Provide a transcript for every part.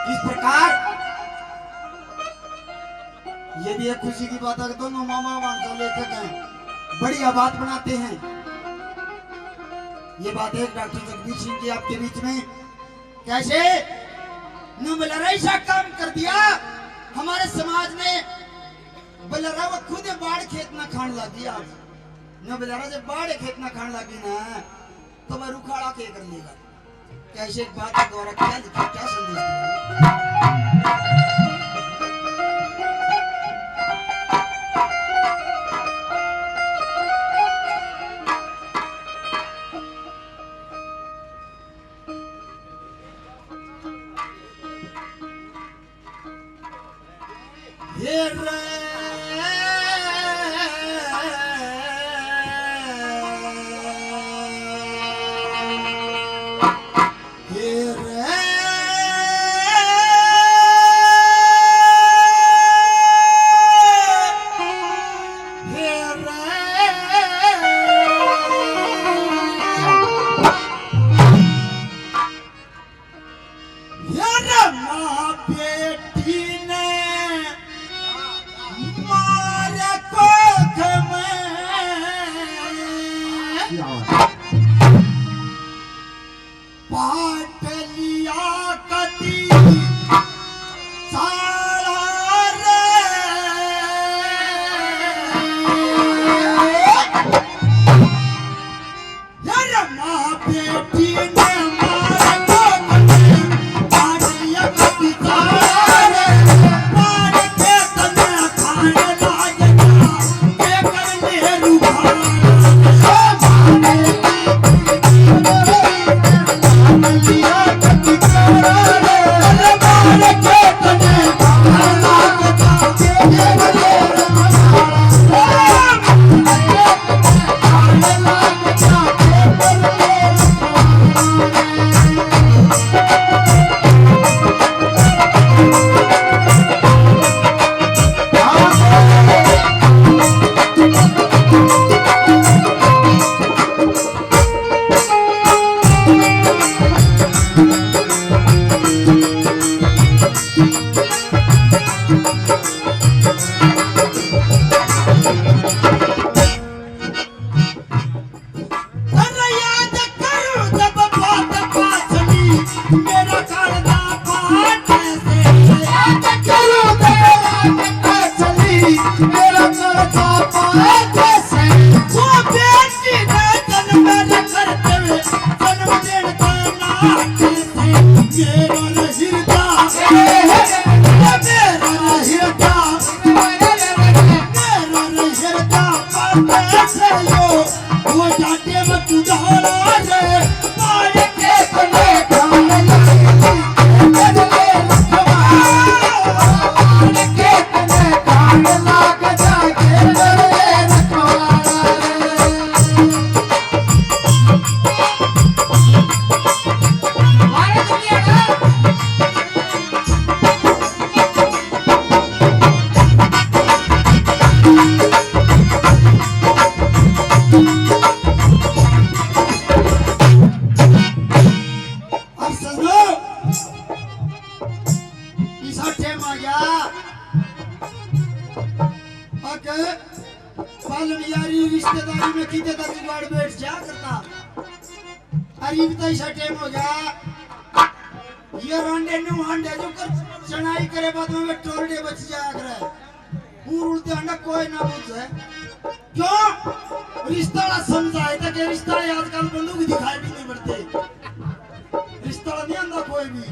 किस प्रकार ये भी एक खुशी की बात है कि दोनों मामा वांचो लेखक हैं, बढ़िया बात बनाते हैं। ये बात है डॉक्टर जगदीश सिंह जी आपके बीच में कैसे न ऐसा काम कर दिया हमारे समाज ने। बलरा वो खुद बाढ़ खेत ना खान लगी आज न बलरा जब बाढ़ खेत ना खान लगी ना तो मैं रुखाड़ा के कर लेगा। कैसे एक बात के द्वारा क्या लिखा, क्या संदेश दिया? रिश्तेदारी में की देता जुगाड़ बैठ जा करता। अरे तो ऐसा टाइम हो गया ये रांडे नु हांडे जो कर चनाई करे बाद में टोरडे बच जाया करे पूर उड़ते अंडा कोई ना पूछे क्यों रिश्ता समझाए था कि रिश्ता आजकल बंदूक दिखाई भी नहीं पड़ते रिश्ता नहीं आंदा कोई भी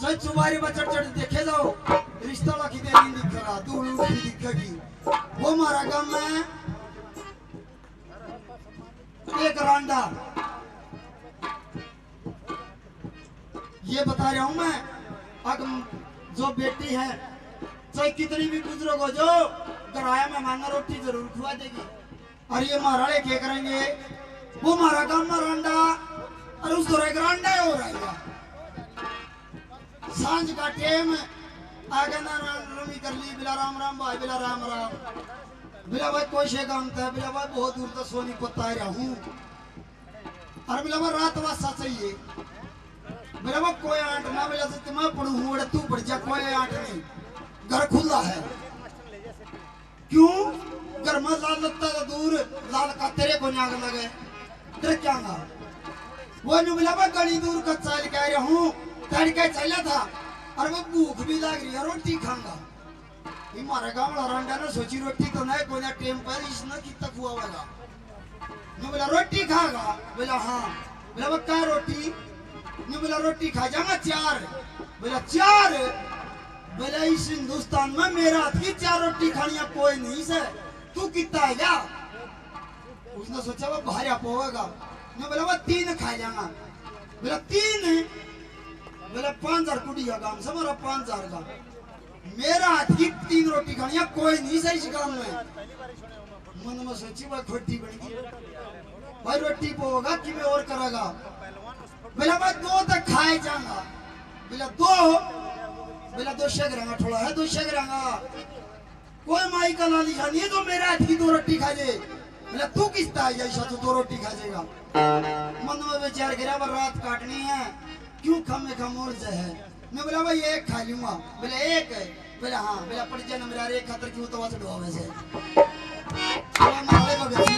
सच चुबारी बचड़ चढ़ देखे जाओ रिश्ता की देरी नहीं करा दूर उड़ी दिखेगी वो हमारा गांव में एक रांडा ये बता रहा हूं मैं अगर जो बेटी है चाहे कितनी भी बुजुर्ग हो जो किराया में मांगा रोटी जरूर खुआ देगी और ये महाराणे क्या करेंगे वो हमारा गांव में रांडा और उस दौरे रांडा हो रहेगा सांझ का टाइम आगे ना रमी कर ली बिला राम राम भाई बिला राम राम बिला भाई कोई शे काम था बिला भाई बहुत दूर तक सोनी को ताया हूँ और बिला भाई रात वासा चाहिए मेरा वो कोई आंट ना मिला तो मैं पढ़ू हूँ तू पढ़ जा, कोई आंट नहीं, घर खुला है। क्यों घर में लाल लगता तो दूर लाल का तेरे को नाग लगे तेरे क्या ना वो नु मिला मैं गली दूर का चाल कह रहा हूँ तड़के चला था और वो भूख भी लग रही है, रोटी खाऊंगा। हमारे गाँव वाला रंडा ने सोची रोटी तो नहीं कोई टेम पर इसने कितना खुआ होगा। नु बोला रोटी खागा, बोला हाँ, बोला वो क्या रोटी, नु बोला रोटी खा जाऊंगा 4, बोला 4, बोला इस हिंदुस्तान में मेरा हाथ की 4 रोटी खानी है कोई नहीं से, तू कितना है क्या? उसने सोचा वो भारी आप होगा, नु बोला वो 3 खा जाऊंगा, बोला 3, बोला 5000 कुड़ी का काम से मेरा 5000 का, मेरा हाथ की 3 रोटी खानी है कोई नहीं से इस काम में। मन में सोची वो खोटी बन गई, भाई रोटी पोगा कि मैं और करेगा, बोला मैं 2 तक खाए जाऊंगा, बोला 2, बोला 2 शेक रहेगा, थोड़ा है 2 शेक रहेगा, कोई माई का लाली खानी है तो मेरा हाथ की 2 रोटी खा जे, बोला तू किसता है ऐसा तो 2 रोटी खा जाएगा। मन में विचार करा वो रात काटनी है क्यों खमे खमोर से है, मैं बोला भाई 1 खा लूंगा, बोला 1 है, बोला हाँ, बोला पड़ जाना मेरा 1 खातर क्यों तो वैसे डुआ वैसे मारे को गति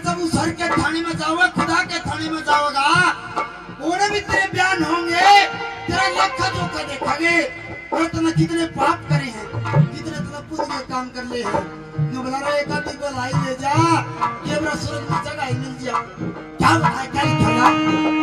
जब उस सर के थाने में जाओगे खुदा के थाने में जाओगा लेखा जोखा देखोगे और तुमने कितने पाप करे हैं, कितने तुमने पुण्य के काम कर ले हैं। नु बता रहा एक आदमी को लाई ले जा, ये बड़ा स्वर्ग में जगह मिल जा। क्या बताए क्या लिखेगा?